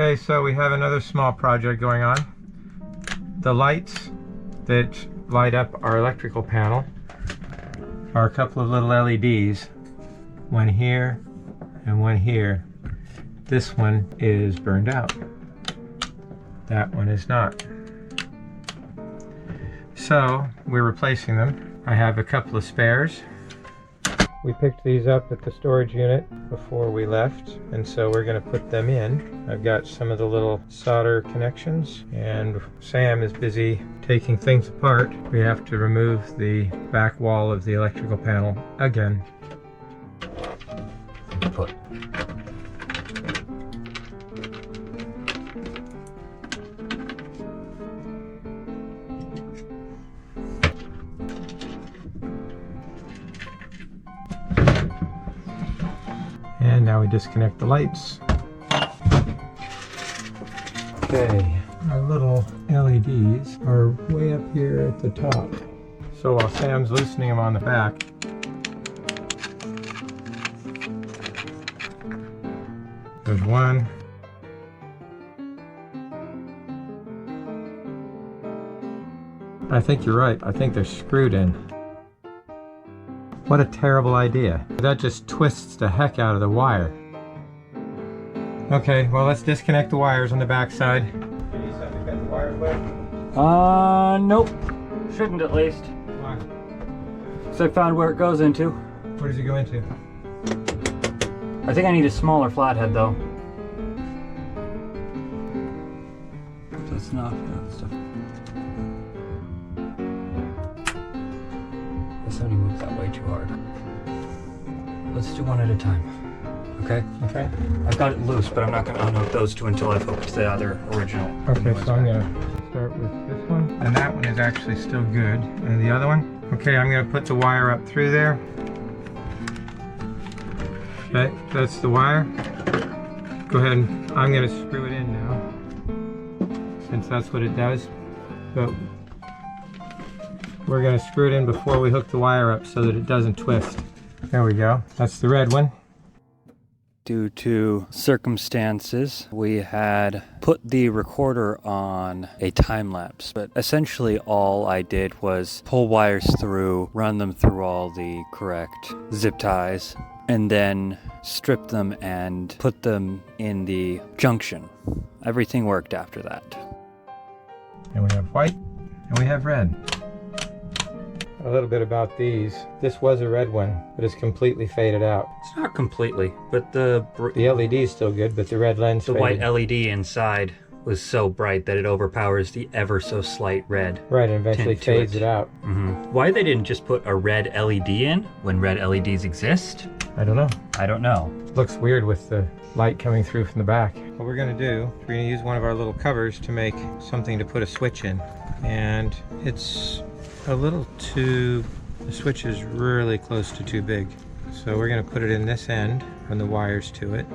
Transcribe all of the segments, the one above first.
Okay, so we have another small project going on. The lights that light up our electrical panel are a couple of little LEDs. One here and one here. This one is burned out. That one is not. So we're replacing them. I have a couple of spares. We picked these up at the storage unit before we left, and so we're going to put them in. I've got some of the little solder connections, and Sam is busy taking things apart. We have to remove the back wall of the electrical panel again. Put. And now we disconnect the lights. Okay, our little LEDs are way up here at the top. So while Sam's loosening them on the back, there's one. I think you're right. I think they're screwed in. What a terrible idea. That just twists the heck out of the wire. Okay, well, let's disconnect the wires on the back side. Do you need something to cut the wires with? Nope. Shouldn't, at least. Why? So I found where it goes into. Where does it go into? I think I need a smaller flathead, though. That's not that stuff. This only moves that way too hard. Let's do one at a time. Okay? Okay. I've got it loose, but I'm not going to unhook those two until I've hooked the other original. Okay, so I'm going to start with this one. And that one is actually still good. And the other one? Okay, I'm going to put the wire up through there. Okay, that's the wire. Go ahead and I'm going to screw it in now, since that's what it does. But we're going to screw it in before we hook the wire up so that it doesn't twist. There we go. That's the red one. Due to circumstances, we had put the recorder on a time lapse, but essentially all I did was pull wires through, run them through all the correct zip ties, and then strip them and put them in the junction. Everything worked after that. And we have white and we have red. A little bit about these. This was a red one, but it's completely faded out. It's not completely, but the LED is still good, but the red lens the faded. white LED inside was so bright that it overpowers the ever so slight red. Right, and eventually fades it out. Why they didn't just put a red LED in when red LEDs exist? I don't know. I don't know. Looks weird with the light coming through from the back. What we're going to do, we're going to use one of our little covers to make something to put a switch in. And it's a little too, the switch is really close to too big. So we're going to put it in this end, run the wires to it.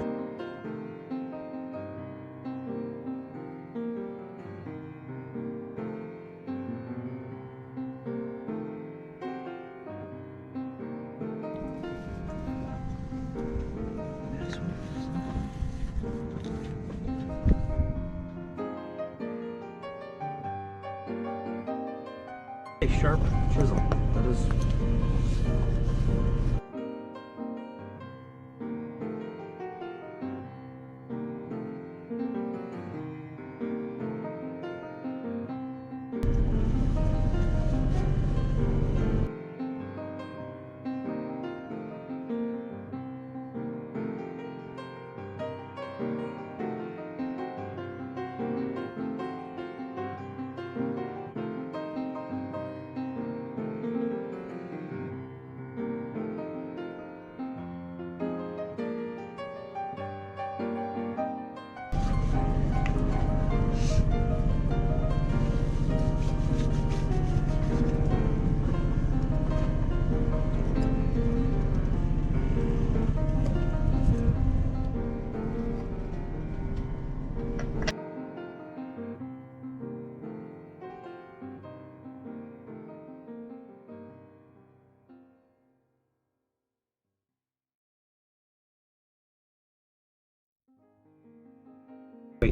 A sharp chisel. That is.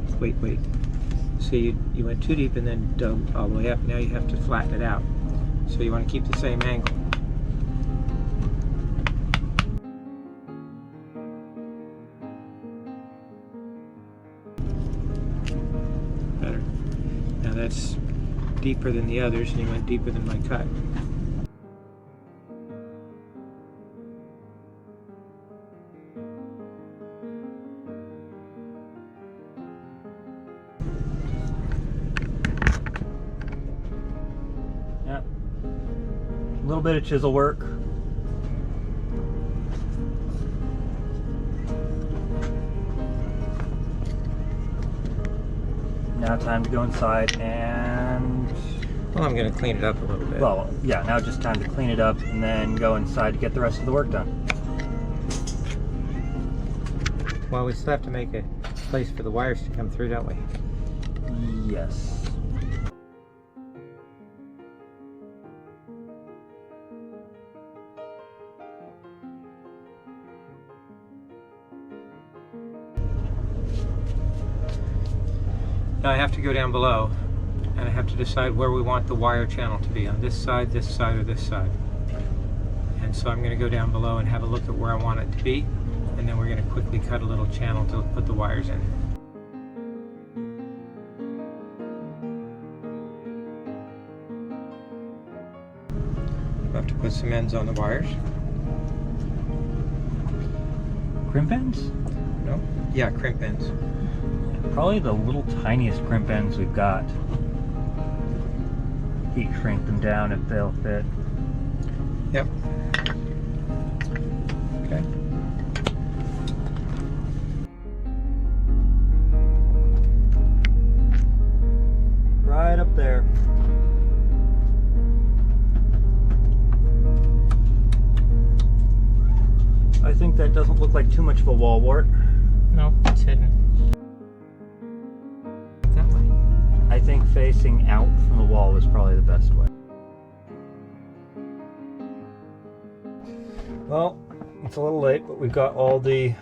Wait. See, you went too deep and then dug all the way up. Now you have to flatten it out. So you want to keep the same angle. Better. Now that's deeper than the others, and you went deeper than my cut. Yeah. A little bit of chisel work. Now time to go inside and... Well, I'm going to clean it up a little bit. Well, yeah, now just time to clean it up and then go inside to get the rest of the work done. Well, we still have to make a place for the wires to come through, don't we? Yes. Now I have to go down below, and I have to decide where we want the wire channel to be, on this side, or this side. And so I'm going to go down below and have a look at where I want it to be, and then we're going to quickly cut a little channel to put the wires in. I have to put some ends on the wires. Crimp ends? No? Yeah, crimp ends. Probably the little tiniest crimp ends we've got. Heat shrink them down if they'll fit. Yep. Okay. Right up there. I think that doesn't look like too much of a wall wart. No, it's hidden. That way. I think facing out from the wall was probably the best way. Well, it's a little late, but we've got all the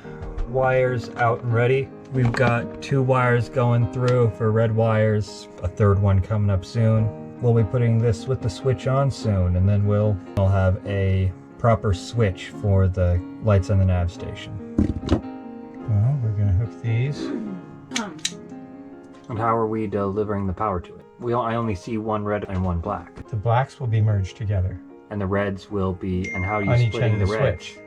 wires out and ready. We've got 2 wires going through for red wires, a 3rd one coming up soon. We'll be putting this with the switch on soon, and then we'll have a proper switch for the lights on the nav station. Well, we're going to hook these. And how are we delivering the power to it? I only see 1 red and 1 black. The blacks will be merged together. And the reds will be, and how are you On each splitting end the of the reds? switch.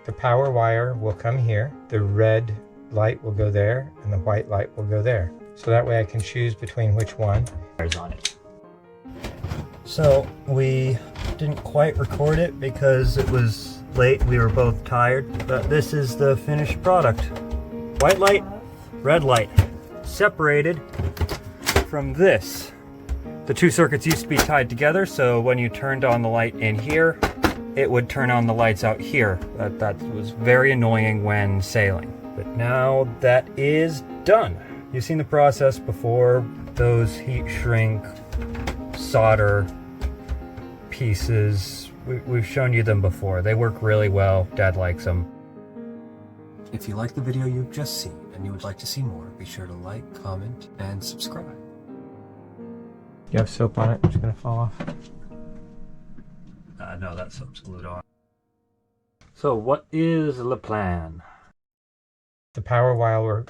The power wire will come here, the red light will go there, and the white light will go there. So that way I can choose between which one. Wires on it. So we didn't quite record it because it was late, we were both tired, but this is the finished product. White light, red light, separated from this. The 2 circuits used to be tied together, so when you turned on the light in here, it would turn on the lights out here. That was very annoying when sailing. But now that is done. You've seen the process before. Those heat shrink, solder pieces, we've shown you them before. They work really well. Dad likes them. If you like the video you've just seen and you would like to see more, be sure to like, comment, and subscribe. You have soap on it, it's going to fall off. No, that soap's glued on. So what is the plan? The power wire